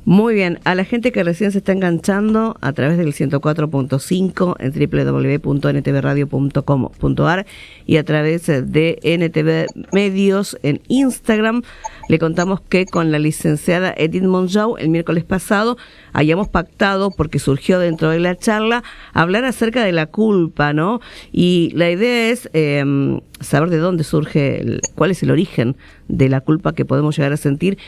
Muy bien, a la gente que recién se está enganchando a través del 104.5 en www.ntvradio.com.ar y a través de NTV Medios en Instagram, le contamos que con la licenciada Edith Monjau el miércoles pasado hayamos pactado, porque surgió dentro de la charla, hablar acerca de la culpa, ¿no? Y la idea es saber de dónde surge, cuál es el origen de la culpa que podemos llegar a sentir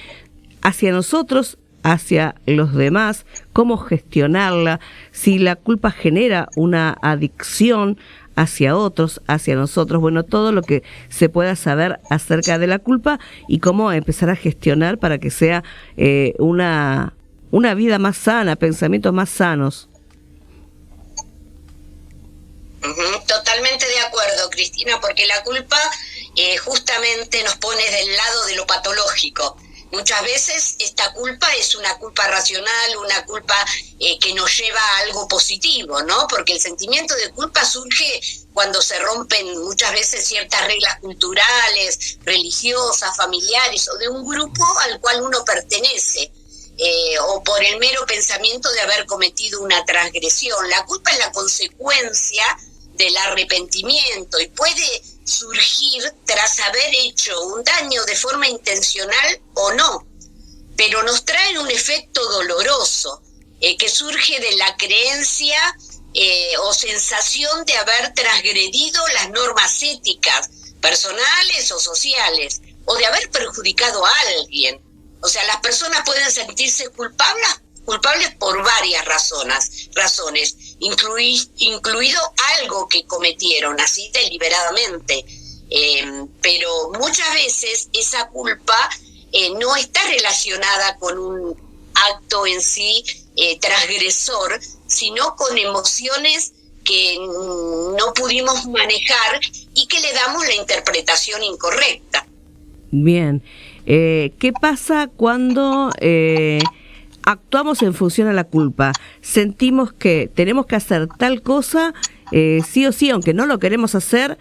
hacia nosotros, hacia los demás, cómo gestionarla, si la culpa genera una adicción hacia otros, hacia nosotros, bueno, todo lo que se pueda saber acerca de la culpa y cómo empezar a gestionar para que sea una vida más sana, pensamientos más sanos. Totalmente de acuerdo, Cristina, porque la culpa justamente nos pone del lado de lo patológico. Muchas veces esta culpa es una culpa racional, una culpa que nos lleva a algo positivo, ¿no? Porque el sentimiento de culpa surge cuando se rompen muchas veces ciertas reglas culturales, religiosas, familiares o de un grupo al cual uno pertenece, o por el mero pensamiento de haber cometido una transgresión. La culpa es la consecuencia del arrepentimiento y puede surgir tras haber hecho un daño de forma intencional o no, pero nos trae un efecto doloroso que surge de la creencia o sensación de haber transgredido las normas éticas, personales o sociales, o de haber perjudicado a alguien. O sea, las personas pueden sentirse culpables por varias razones, incluido algo que cometieron así deliberadamente, pero muchas veces esa culpa no está relacionada con un acto en sí transgresor, sino con emociones que no pudimos manejar y que le damos la interpretación incorrecta. Bien, ¿qué pasa cuando actuamos en función a la culpa? Sentimos que tenemos que hacer tal cosa, sí o sí, aunque no lo queremos hacer,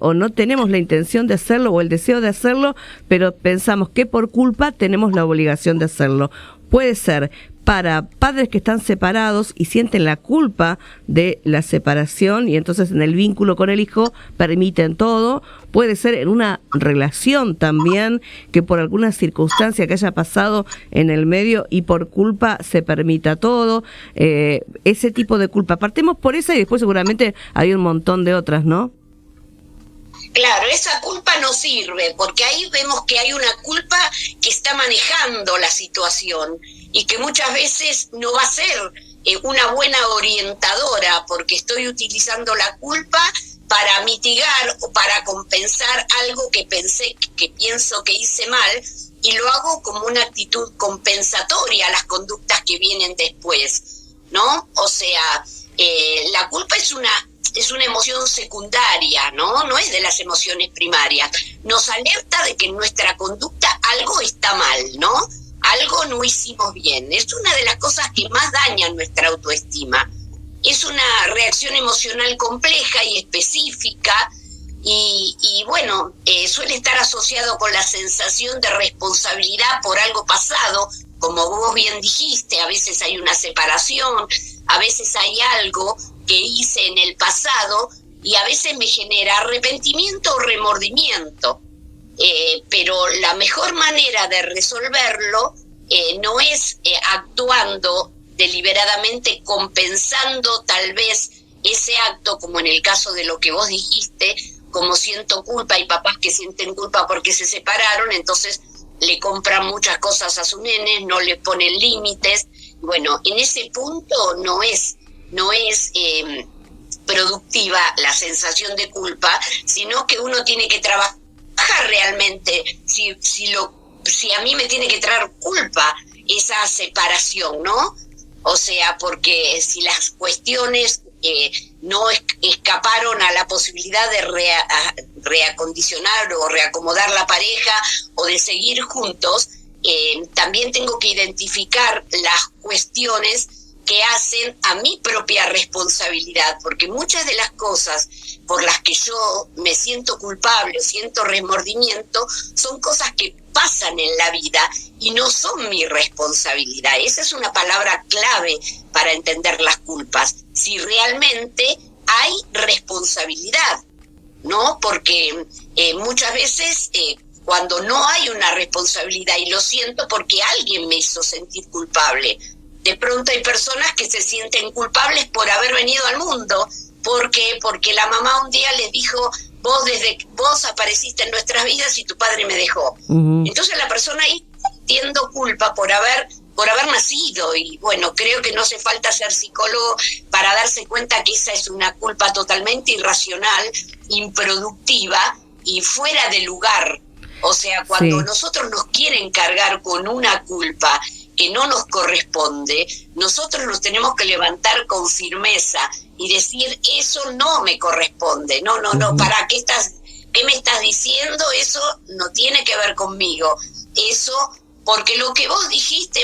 o no tenemos la intención de hacerlo o el deseo de hacerlo, pero pensamos que por culpa tenemos la obligación de hacerlo. Puede ser para padres que están separados y sienten la culpa de la separación y entonces en el vínculo con el hijo permiten todo. Puede ser en una relación también que por alguna circunstancia que haya pasado en el medio y por culpa se permita todo. Ese tipo de culpa. Partemos por esa y después seguramente hay un montón de otras, ¿no? Claro, esa culpa no sirve, porque ahí vemos que hay una culpa que está manejando la situación y que muchas veces no va a ser una buena orientadora, porque estoy utilizando la culpa para mitigar o para compensar algo que pienso que hice mal, y lo hago como una actitud compensatoria a las conductas que vienen después, ¿no? O sea, la culpa es una emoción secundaria, ¿no? No es de las emociones primarias. Nos alerta de que en nuestra conducta algo está mal, ¿no? Algo no hicimos bien. Es una de las cosas que más dañan nuestra autoestima. Es una reacción emocional compleja y específica y bueno, suele estar asociado con la sensación de responsabilidad por algo pasado, como vos bien dijiste. A veces hay una separación, a veces hay algo que hice en el pasado y a veces me genera arrepentimiento o remordimiento, pero la mejor manera de resolverlo no es actuando deliberadamente, compensando tal vez ese acto, como en el caso de lo que vos dijiste, como siento culpa. Hay papás que sienten culpa porque se separaron, entonces le compran muchas cosas a sus nenes, no le ponen límites. Bueno, en ese punto no es productiva la sensación de culpa, sino que uno tiene que trabajar realmente si a mí me tiene que traer culpa esa separación, ¿no? O sea, porque si las cuestiones no escaparon a la posibilidad de reacondicionar o reacomodar la pareja o de seguir juntos, también tengo que identificar las cuestiones que hacen a mi propia responsabilidad, porque muchas de las cosas por las que yo me siento culpable o siento remordimiento son cosas que pasan en la vida y no son mi responsabilidad. Esa es una palabra clave para entender las culpas. Si realmente hay responsabilidad, ¿no? Porque muchas veces cuando no hay una responsabilidad, y lo siento porque alguien me hizo sentir culpable, de pronto hay personas que se sienten culpables por haber venido al mundo, porque la mamá un día les dijo, vos apareciste en nuestras vidas y tu padre me dejó. Uh-huh. Entonces la persona ahí sintiendo culpa por haber nacido, y bueno, creo que no hace falta ser psicólogo para darse cuenta que esa es una culpa totalmente irracional, improductiva y fuera de lugar. O sea, cuando nosotros nos quieren cargar con una culpa que no nos corresponde, nosotros nos tenemos que levantar con firmeza y decir, eso no me corresponde, no, ¿para qué me estás diciendo? Eso no tiene que ver conmigo, eso, porque lo que vos dijiste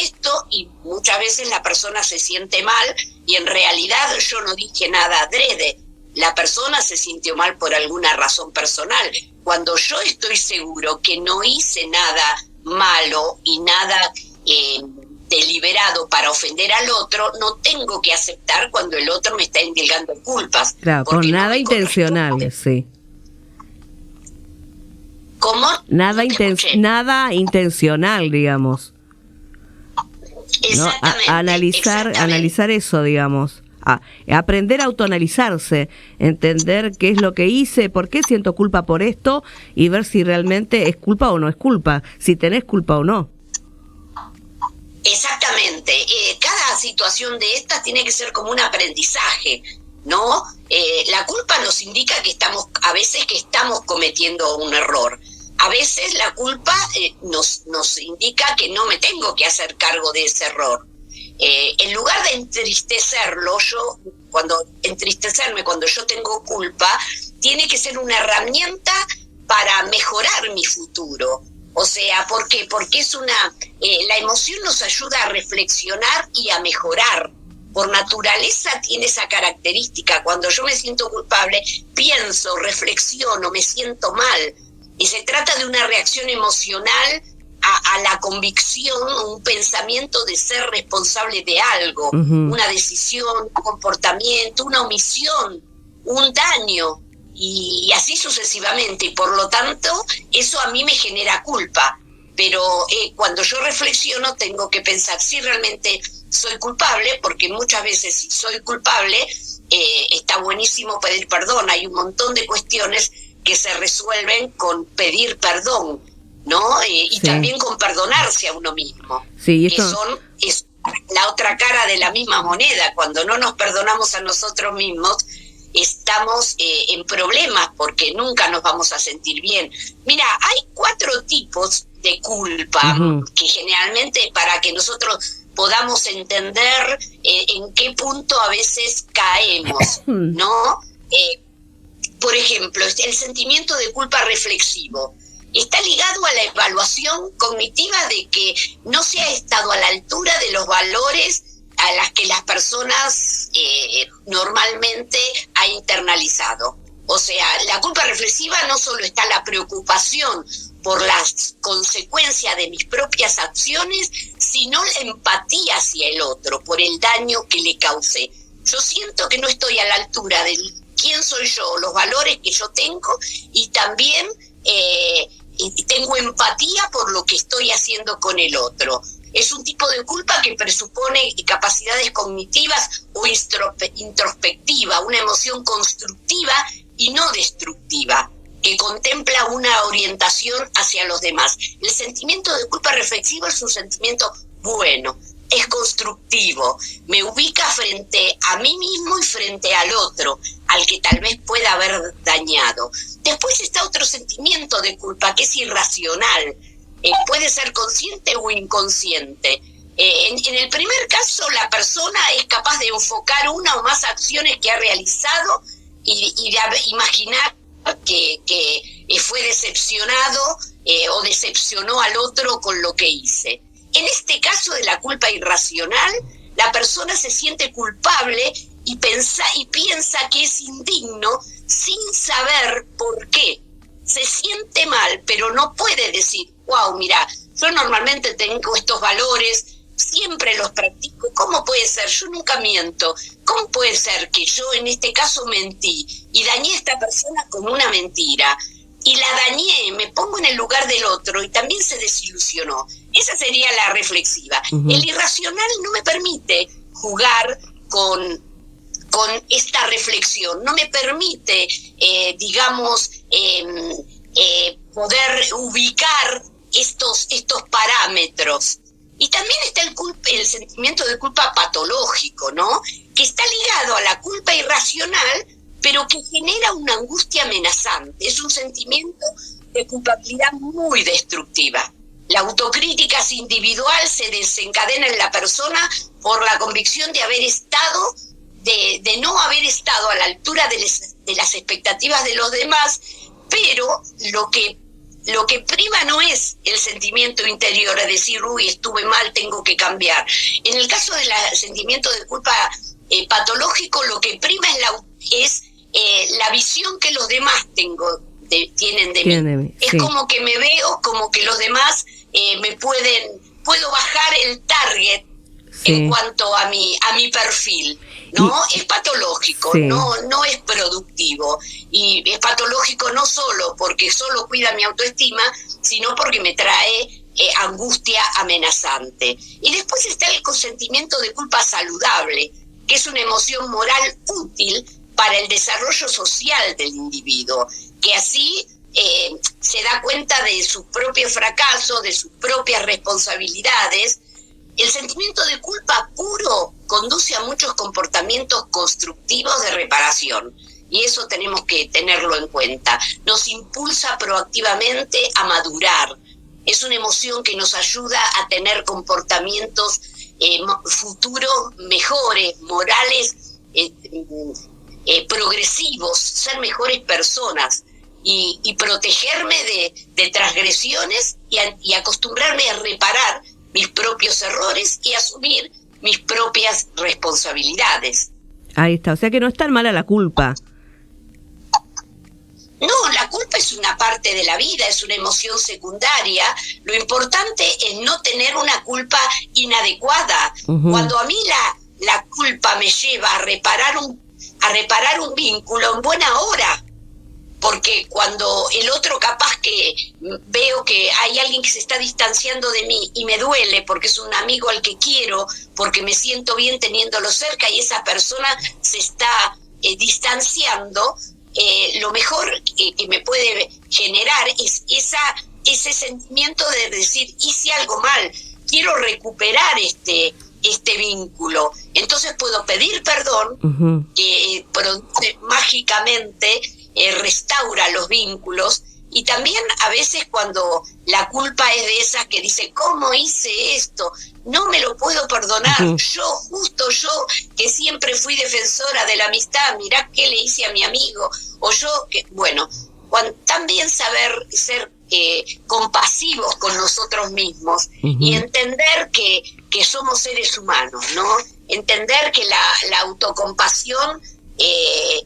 esto, y muchas veces la persona se siente mal, y en realidad yo no dije nada adrede, la persona se sintió mal por alguna razón personal. Cuando yo estoy seguro que no hice nada malo y nada deliberado para ofender al otro, no tengo que aceptar cuando el otro me está indilgando culpas. Claro, con nada intencional, sí. ¿Cómo? Nada intencional, digamos. Exactamente. ¿No? Analizar eso, digamos. Aprender a autoanalizarse, entender qué es lo que hice, por qué siento culpa por esto, y ver si realmente es culpa o no es culpa, si tenés culpa o no. Exactamente. Cada situación de estas tiene que ser como un aprendizaje, ¿no? La culpa nos indica que a veces estamos cometiendo un error. A veces la culpa nos indica que no me tengo que hacer cargo de ese error. En lugar de entristecerme cuando yo tengo culpa, tiene que ser una herramienta para mejorar mi futuro. O sea, ¿por qué? Porque la emoción nos ayuda a reflexionar y a mejorar. Por naturaleza tiene esa característica. Cuando yo me siento culpable, pienso, reflexiono, me siento mal. Y se trata de una reacción emocional a la convicción, un pensamiento de ser responsable de algo, uh-huh. Una decisión, un comportamiento, una omisión, un daño, y así sucesivamente. Y por lo tanto, eso a mí me genera culpa. Pero cuando yo reflexiono, tengo que pensar si realmente soy culpable, porque muchas veces si soy culpable, está buenísimo pedir perdón. Hay un montón de cuestiones que se resuelven con pedir perdón, ¿no? Y también con perdonarse a uno mismo. Sí, que es la otra cara de la misma moneda. Cuando no nos perdonamos a nosotros mismos, estamos en problemas, porque nunca nos vamos a sentir bien. Mira, hay 4 tipos de culpa, uh-huh. que generalmente, para que nosotros podamos entender en qué punto a veces caemos, ¿no? Por ejemplo, el sentimiento de culpa reflexivo está ligado a la evaluación cognitiva de que no se ha estado a la altura de los valores a las que las personas normalmente ha internalizado. O sea, la culpa reflexiva no solo está la preocupación por las consecuencias de mis propias acciones, sino la empatía hacia el otro, por el daño que le causé. Yo siento que no estoy a la altura de quién soy yo, los valores que yo tengo, y también tengo empatía por lo que estoy haciendo con el otro. Es un tipo de culpa que presupone capacidades cognitivas o introspectiva, una emoción constructiva y no destructiva, que contempla una orientación hacia los demás. El sentimiento de culpa reflexivo es un sentimiento bueno, es constructivo, me ubica frente a mí mismo y frente al otro, al que tal vez pueda haber dañado. Después está otro sentimiento de culpa que es irracional, puede ser consciente o inconsciente. En el primer caso, la persona es capaz de enfocar una o más acciones que ha realizado y de imaginar que fue decepcionado o decepcionó al otro con lo que hice. En este caso caso de la culpa irracional, la persona se siente culpable y piensa que es indigno sin saber por qué. Se siente mal, pero no puede decir, wow, mira, yo normalmente tengo estos valores, siempre los practico, ¿cómo puede ser? Yo nunca miento. ¿Cómo puede ser que yo en este caso mentí y dañé a esta persona con una mentira? Y la dañé, me pongo en el lugar del otro y también se desilusionó. Esa sería la reflexiva. El irracional no me permite jugar con esta reflexión, no me permite, poder ubicar estos parámetros. Y también está el sentimiento de culpa patológico, ¿no? Que está ligado a la culpa irracional, pero que genera una angustia amenazante. Es un sentimiento de culpabilidad muy destructiva. La autocrítica individual se desencadena en la persona por la convicción de haber estado, de no haber estado a la altura de las expectativas de los demás, pero lo que prima no es el sentimiento interior, es decir, uy, estuve mal, tengo que cambiar. En el caso del sentimiento de culpa patológico, lo que prima es la visión que los demás tienen de mí. Es como que me veo, como que los demás puedo bajar el target en cuanto a mi perfil. ¿No? Es patológico, no es productivo. Y es patológico no solo porque solo cuida mi autoestima, sino porque me trae angustia amenazante. Y después está el sentimiento de culpa saludable, que es una emoción moral útil para el desarrollo social del individuo, que así se da cuenta de sus propios fracasos, de sus propias responsabilidades. El sentimiento de culpa puro conduce a muchos comportamientos constructivos de reparación, y eso tenemos que tenerlo en cuenta. Nos impulsa proactivamente a madurar. Es una emoción que nos ayuda a tener comportamientos futuros mejores, morales, progresivos, ser mejores personas y protegerme de transgresiones y acostumbrarme a reparar mis propios errores y asumir mis propias responsabilidades. Ahí está, o sea que no es tan mala la culpa. No, la culpa es una parte de la vida, es una emoción secundaria. Lo importante es no tener una culpa inadecuada. Cuando a mí la culpa me lleva a reparar un vínculo en buena hora, porque cuando el otro capaz que veo que hay alguien que se está distanciando de mí y me duele porque es un amigo al que quiero, porque me siento bien teniéndolo cerca y esa persona se está distanciando, lo mejor que me puede generar es ese sentimiento de decir, hice algo mal, quiero recuperar este vínculo. Entonces puedo pedir perdón, que produce mágicamente restaura los vínculos. Y también a veces cuando la culpa es de esas que dice, ¿cómo hice esto? No me lo puedo perdonar. Yo que siempre fui defensora de la amistad, mirá qué le hice a mi amigo. O yo, también saber ser compasivos con nosotros mismos y entender que somos seres humanos, ¿no? Entender que la autocompasión es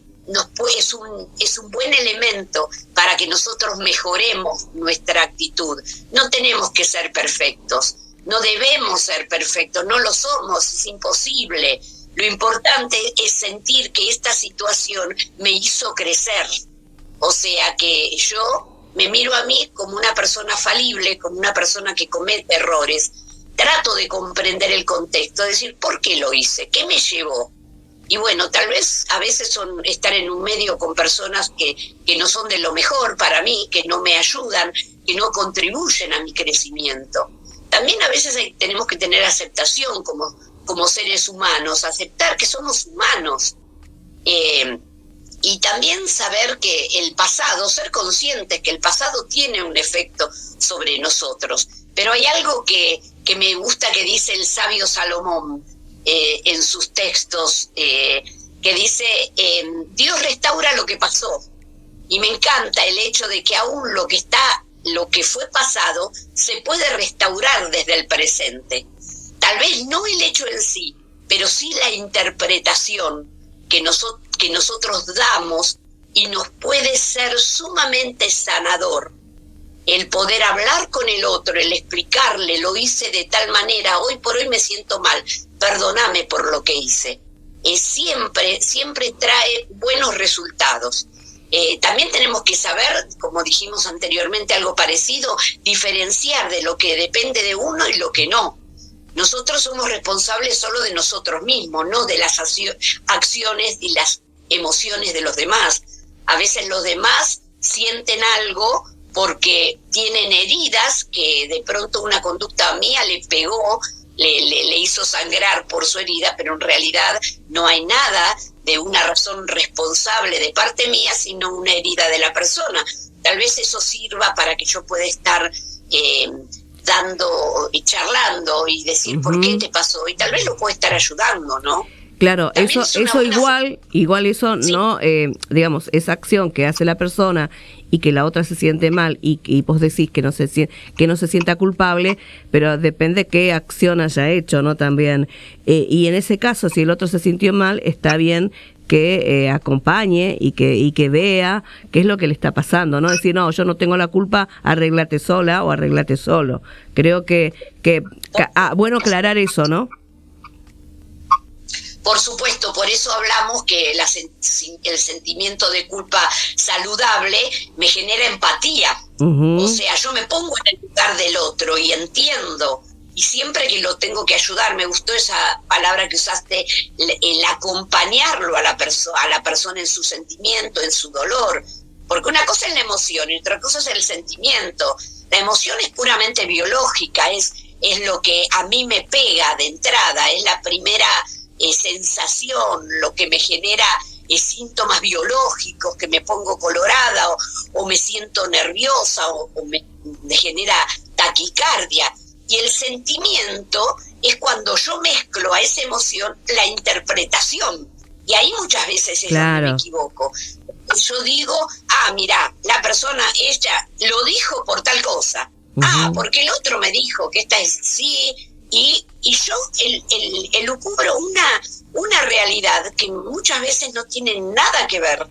un buen elemento para que nosotros mejoremos nuestra actitud. No tenemos que ser perfectos, no debemos ser perfectos, no lo somos, es imposible. Lo importante es sentir que esta situación me hizo crecer. O sea que yo me miro a mí como una persona falible, como una persona que comete errores. Trato de comprender el contexto, de decir, ¿por qué lo hice? ¿Qué me llevó? Y bueno, tal vez a veces son estar en un medio con personas que no son de lo mejor para mí, que no me ayudan, que no contribuyen a mi crecimiento. También a veces tenemos que tener aceptación como seres humanos, aceptar que somos humanos. Y también saber que el pasado, ser conscientes que el pasado tiene un efecto sobre nosotros. Pero hay algo que me gusta que dice el sabio Salomón, en sus textos, que dice, Dios restaura lo que pasó. Y me encanta el hecho de que aún lo que fue pasado se puede restaurar desde el presente. tal vez no el hecho en sí, pero sí la interpretación que nosotros damos, y nos puede ser sumamente sanador el poder hablar con el otro, el explicarle, lo hice de tal manera, hoy por hoy me siento mal, perdóname por lo que hice. Siempre trae buenos resultados. También tenemos que saber, como dijimos anteriormente, algo parecido, diferenciar de lo que depende de uno y lo que no. Nosotros somos responsables solo de nosotros mismos, no de las acciones y las emociones de los demás. A veces los demás sienten algo porque tienen heridas que de pronto una conducta mía le pegó, le hizo sangrar por su herida, pero en realidad no hay nada de una razón responsable de parte mía, sino una herida de la persona. Tal vez eso sirva para que yo pueda estar dando y charlando y decir por qué te pasó, y tal vez lo puede estar ayudando, ¿no? Claro, eso igual eso sí. No, digamos, esa acción que hace la persona y que la otra se siente mal y vos decís que no se sienta culpable, pero depende qué acción haya hecho, ¿no? También, y en ese caso, si el otro se sintió mal, está bien que acompañe y que vea qué es lo que le está pasando, no decir, no, yo no tengo la culpa, arréglate sola o arréglate solo. Creo que bueno aclarar eso, ¿no? Por supuesto, por eso hablamos que el sentimiento de culpa saludable me genera empatía. O sea, yo me pongo en el lugar del otro y entiendo. Y siempre que lo tengo que ayudar, me gustó esa palabra que usaste, el acompañarlo a la persona en su sentimiento, en su dolor. Porque una cosa es la emoción y otra cosa es el sentimiento. La emoción es puramente biológica, es lo que a mí me pega de entrada, es la primera sensación, lo que me genera síntomas biológicos, que me pongo colorada o me siento nerviosa o me genera taquicardia. Y el sentimiento es cuando yo mezclo a esa emoción la interpretación. Y ahí muchas veces es donde me equivoco. Yo digo, mira, la persona, ella lo dijo por tal cosa. Porque el otro me dijo que esta es sí. Y yo elucubro una realidad que muchas veces no tiene nada que ver.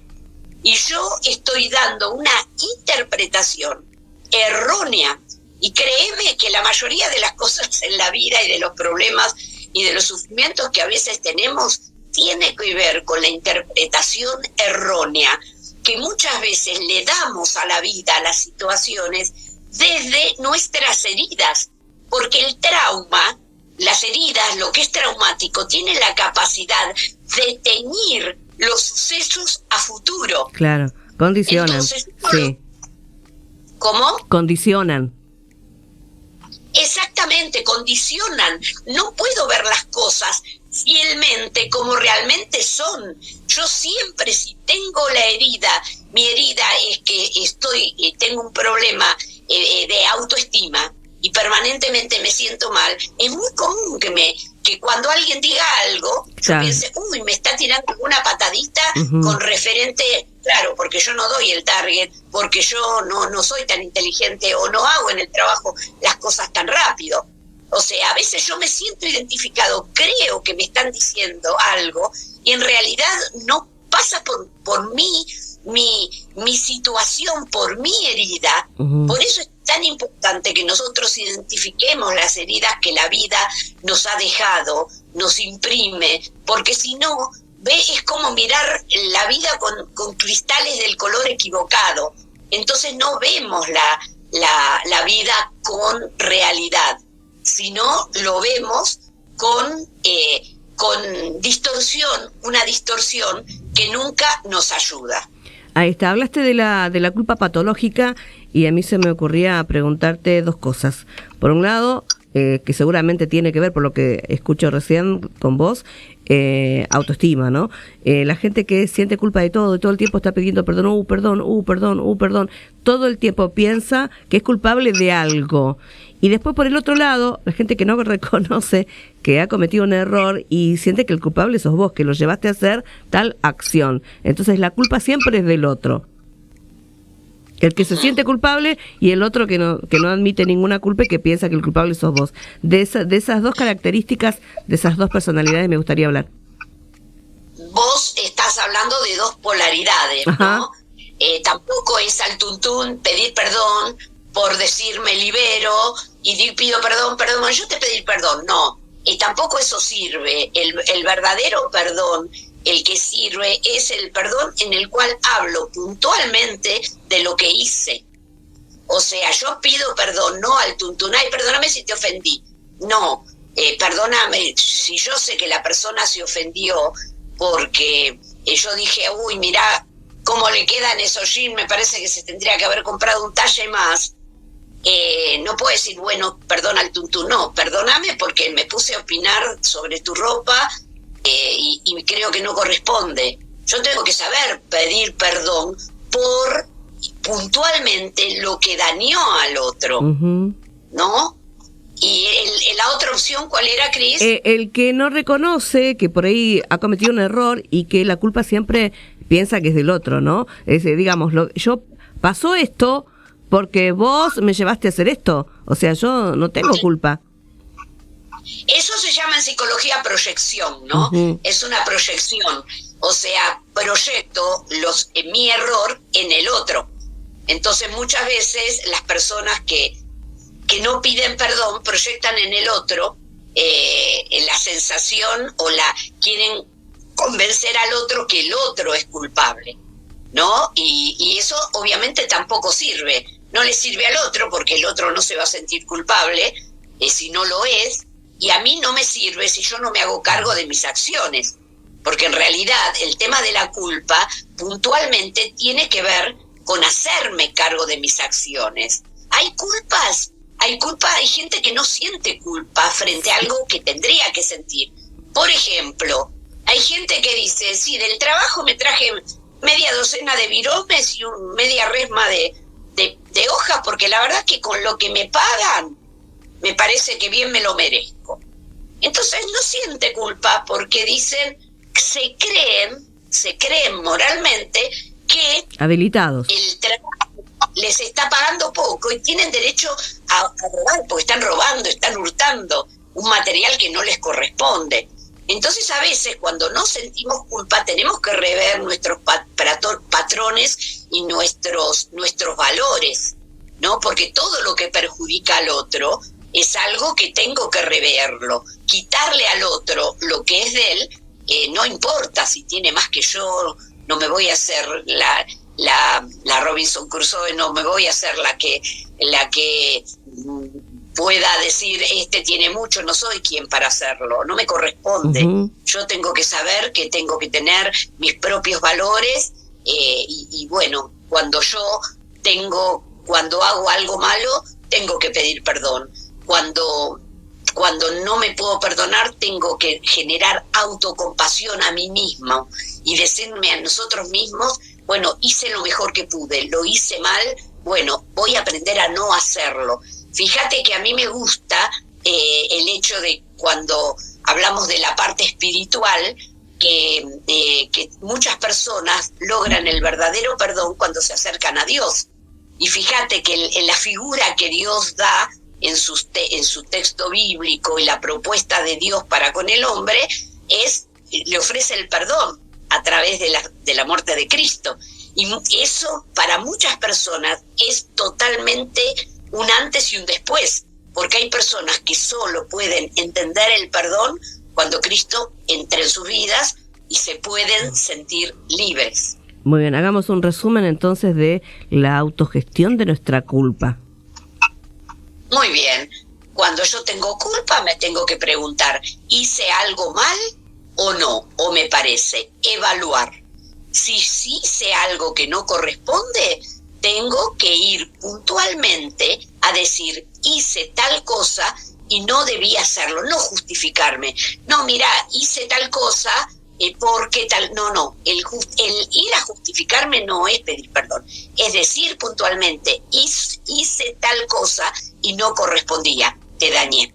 Y yo estoy dando una interpretación errónea. Y créeme que la mayoría de las cosas en la vida y de los problemas y de los sufrimientos que a veces tenemos tiene que ver con la interpretación errónea que muchas veces le damos a la vida, a las situaciones, desde nuestras heridas. Porque el trauma, las heridas, lo que es traumático, tiene la capacidad de teñir los sucesos a futuro. Claro, condicionan. Entonces, sí. ¿Cómo? Condicionan. Exactamente, condicionan. No puedo ver las cosas fielmente como realmente son. Yo siempre, si tengo la herida, mi herida es que tengo un problema de autoestima, y permanentemente me siento mal, es muy común que cuando alguien diga algo, yo piense, me está tirando una patadita con referente, claro, porque yo no doy el target, porque yo no soy tan inteligente o no hago en el trabajo las cosas tan rápido. O sea, a veces yo me siento identificado, creo que me están diciendo algo y en realidad no pasa por mí, mi situación, por mi herida. Por eso es tan importante que nosotros identifiquemos las heridas que la vida nos ha dejado, nos imprime, porque si no, es como mirar la vida con cristales del color equivocado. Entonces no vemos la vida con realidad, sino lo vemos con distorsión, una distorsión que nunca nos ayuda. Ahí está, hablaste de la culpa patológica y a mí se me ocurría preguntarte dos cosas. Por un lado, que seguramente tiene que ver, por lo que escucho recién con vos, autoestima, ¿no? La gente que siente culpa de todo y todo el tiempo está pidiendo perdón, perdón, todo el tiempo piensa que es culpable de algo. Y después, por el otro lado, la gente que no reconoce que ha cometido un error y siente que el culpable sos vos, que lo llevaste a hacer tal acción. Entonces la culpa siempre es del otro. El que se siente culpable y el otro que no admite ninguna culpa y que piensa que el culpable sos vos. De esas dos características, de esas dos personalidades me gustaría hablar. Vos estás hablando de dos polaridades, ajá, ¿no? Tampoco es al tuntún pedir perdón por decir me libero y pido perdón, yo te pedí perdón. No, tampoco eso sirve. El verdadero perdón, el que sirve, es el perdón en el cual hablo puntualmente de lo que hice. O sea, yo pido perdón, no al tuntún, ay, perdóname si te ofendí. No, perdóname si yo sé que la persona se ofendió porque yo dije, uy, mirá cómo le quedan esos jeans, me parece que se tendría que haber comprado un talle más. No puedo decir, bueno, perdona al tuntún, no, perdóname porque me puse a opinar sobre tu ropa y creo que no corresponde. Yo tengo que saber pedir perdón por puntualmente lo que dañó al otro, ¿no? ¿Y la otra opción cuál era, Cris? El que no reconoce que por ahí ha cometido un error y que la culpa siempre piensa que es del otro, ¿no? Digamos, yo pasó esto porque vos me llevaste a hacer esto. O sea, yo no tengo culpa. Eso se llama en psicología proyección, ¿no? Es una proyección. O sea, proyecto mi error en el otro. Entonces, muchas veces las personas que no piden perdón proyectan en el otro la sensación o quieren convencer al otro que el otro es culpable, ¿no? Y eso obviamente tampoco sirve. No le sirve al otro porque el otro no se va a sentir culpable si no lo es, y a mí no me sirve si yo no me hago cargo de mis acciones, porque en realidad el tema de la culpa puntualmente tiene que ver con hacerme cargo de mis acciones. Hay gente que no siente culpa frente a algo que tendría que sentir. Por ejemplo, hay gente que dice, sí, del trabajo me traje media docena de viromes y media resma de hojas, porque la verdad que con lo que me pagan, me parece que bien me lo merezco. Entonces no siente culpa porque dicen, se creen moralmente que habilitados. El trabajo les está pagando poco y tienen derecho a robar, porque están robando, están hurtando un material que no les corresponde. Entonces a veces cuando no sentimos culpa tenemos que rever nuestros patrones y nuestros valores, ¿no? Porque todo lo que perjudica al otro es algo que tengo que reverlo. Quitarle al otro lo que es de él, no importa si tiene más que yo, no me voy a hacer la Robinson Crusoe, no me voy a hacer la que pueda decir este tiene mucho, no soy quien para hacerlo, no me corresponde. Yo tengo que saber que tengo que tener mis propios valores y bueno, cuando hago algo malo tengo que pedir perdón. Cuando no me puedo perdonar tengo que generar autocompasión a mí mismo y decirme a nosotros mismos, bueno, hice lo mejor que pude, lo hice mal, bueno, voy a aprender a no hacerlo. Fíjate que a mí me gusta el hecho de cuando hablamos de la parte espiritual, que muchas personas logran el verdadero perdón cuando se acercan a Dios. Y fíjate que en la figura que Dios da en su texto bíblico y la propuesta de Dios para con el hombre le ofrece el perdón a través de la muerte de Cristo. Y eso para muchas personas es totalmente un antes y un después, porque hay personas que solo pueden entender el perdón cuando Cristo entra en sus vidas y se pueden sentir libres. Muy bien, hagamos un resumen entonces de la autogestión de nuestra culpa. Muy bien, cuando yo tengo culpa me tengo que preguntar, ¿hice algo mal o no? O me parece, evaluar. Si sí hice algo que no corresponde, tengo que ir puntualmente a decir, hice tal cosa y no debía hacerlo, no justificarme. No, mira, hice tal cosa porque tal... No, el ir a justificarme no es pedir perdón. Es decir puntualmente, hice tal cosa y no correspondía, te dañé.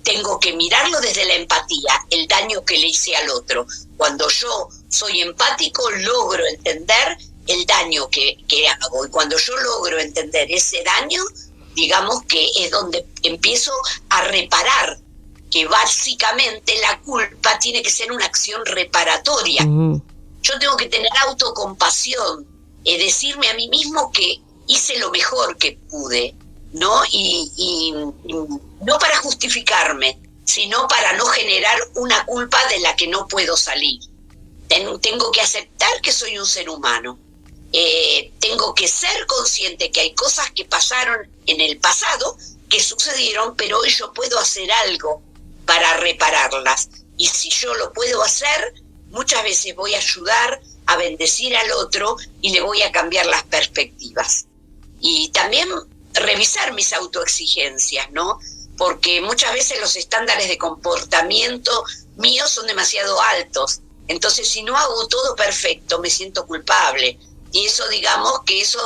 Tengo que mirarlo desde la empatía, el daño que le hice al otro. Cuando yo soy empático, logro entender el daño que hago. Y cuando yo logro entender ese daño, digamos que es donde empiezo a reparar, que básicamente la culpa tiene que ser una acción reparatoria. Yo tengo que tener autocompasión, decirme a mí mismo que hice lo mejor que pude, ¿no? Y no para justificarme, sino para no generar una culpa de la que no puedo salir. Tengo que aceptar que soy un ser humano. Tengo que ser consciente que hay cosas que pasaron en el pasado, que sucedieron, pero hoy yo puedo hacer algo para repararlas. Y si yo lo puedo hacer, muchas veces voy a ayudar a bendecir al otro y le voy a cambiar las perspectivas. Y también revisar mis autoexigencias, ¿no? Porque muchas veces los estándares de comportamiento míos son demasiado altos. Entonces, si no hago todo perfecto, me siento culpable. Y eso, digamos, que eso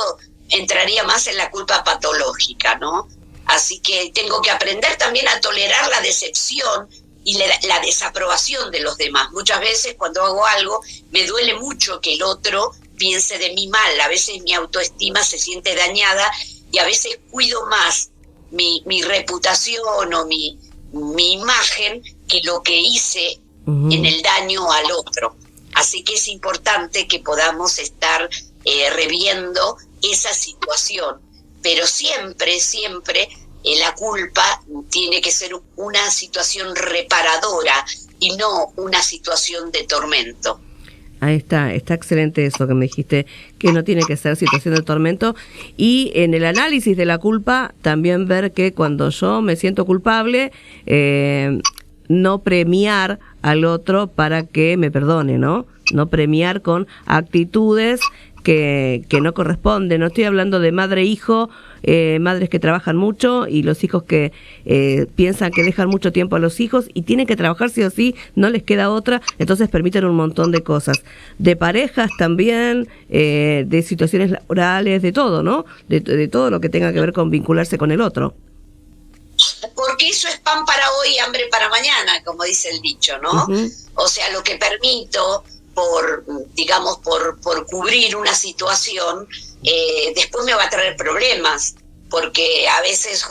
entraría más en la culpa patológica, ¿no? Así que tengo que aprender también a tolerar la decepción y la desaprobación de los demás. Muchas veces cuando hago algo, me duele mucho que el otro piense de mí mal. A veces mi autoestima se siente dañada y a veces cuido más mi reputación o mi imagen que lo que hice en el daño al otro. Así que es importante que podamos estar reviendo esa situación, pero siempre la culpa tiene que ser una situación reparadora y no una situación de tormento. Ahí está excelente eso que me dijiste, que no tiene que ser situación de tormento. Y en el análisis de la culpa, también ver que cuando yo me siento culpable, no premiar al otro para que me perdone, ¿no? No premiar con actitudes que no corresponden. No estoy hablando de madre-hijo, madres que trabajan mucho y los hijos que piensan que dejan mucho tiempo a los hijos y tienen que trabajar sí o sí, no les queda otra, entonces permiten un montón de cosas. De parejas también, de situaciones laborales, de todo, ¿no? De todo lo que tenga que ver con vincularse con el otro. Porque eso es pan para hoy, hambre para mañana, como dice el dicho, ¿no? O sea, lo que permito por cubrir una situación, después me va a traer problemas, porque a veces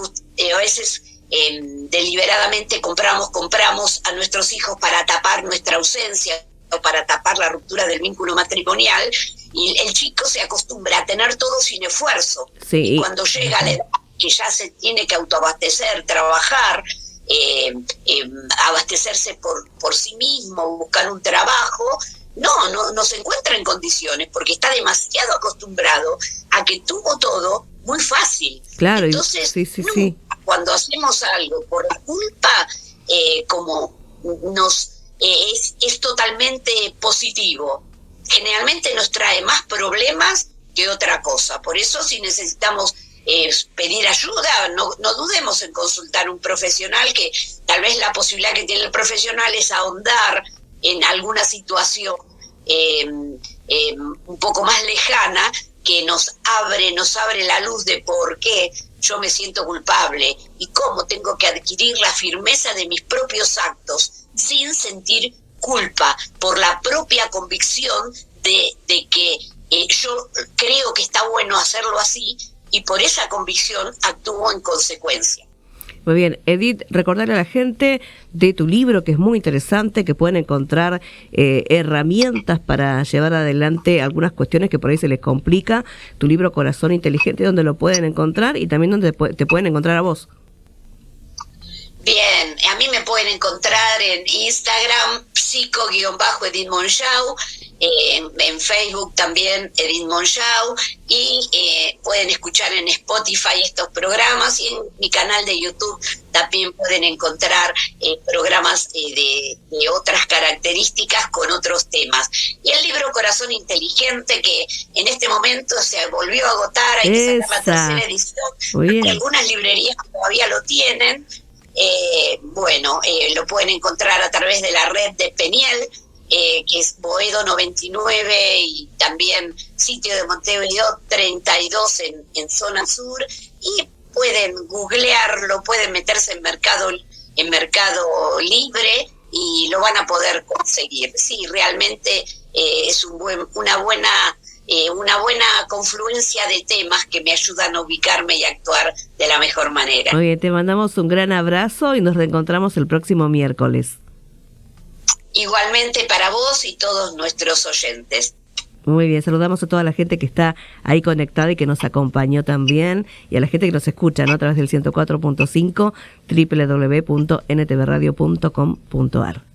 deliberadamente compramos a nuestros hijos para tapar nuestra ausencia o para tapar la ruptura del vínculo matrimonial, y el chico se acostumbra a tener todo sin esfuerzo. Sí. Y cuando llega la edad que ya se tiene que autoabastecer, trabajar, abastecerse por sí mismo, buscar un trabajo, no se encuentra en condiciones porque está demasiado acostumbrado a que tuvo todo muy fácil. Claro. Entonces, cuando hacemos algo por la culpa, es totalmente positivo. Generalmente nos trae más problemas que otra cosa. Por eso, si necesitamos pedir ayuda, no dudemos en consultar a un profesional, que tal vez la posibilidad que tiene el profesional es ahondar en alguna situación un poco más lejana, que nos abre la luz de por qué yo me siento culpable y cómo tengo que adquirir la firmeza de mis propios actos sin sentir culpa, por la propia convicción de que yo creo que está bueno hacerlo así, y por esa convicción actúo en consecuencia. Muy bien, Edith, recordarle a la gente de tu libro, que es muy interesante, que pueden encontrar herramientas para llevar adelante algunas cuestiones que por ahí se les complica. Tu libro Corazón Inteligente, donde lo pueden encontrar y también donde te pueden encontrar a vos. Bien, a mí me pueden encontrar en Instagram, psico_Edith Monschau, en Facebook también Edith Monschau, y pueden escuchar en Spotify estos programas, y en mi canal de YouTube también pueden encontrar programas de otras características con otros temas. Y el libro Corazón Inteligente, que en este momento se volvió a agotar, hay que sacar la tercera edición, porque algunas librerías todavía lo tienen. Lo pueden encontrar a través de la red de Peniel, que es Boedo 99, y también sitio de Montevideo 32 en zona sur, y pueden googlearlo, pueden meterse en Mercado Libre y lo van a poder conseguir. Sí, realmente es una buena una buena confluencia de temas que me ayudan a ubicarme y actuar de la mejor manera. Muy bien, te mandamos un gran abrazo y nos reencontramos el próximo miércoles. Igualmente para vos y todos nuestros oyentes. Muy bien, saludamos a toda la gente que está ahí conectada y que nos acompañó también, y a la gente que nos escucha, ¿no?, a través del 104.5 www.ntvradio.com.ar.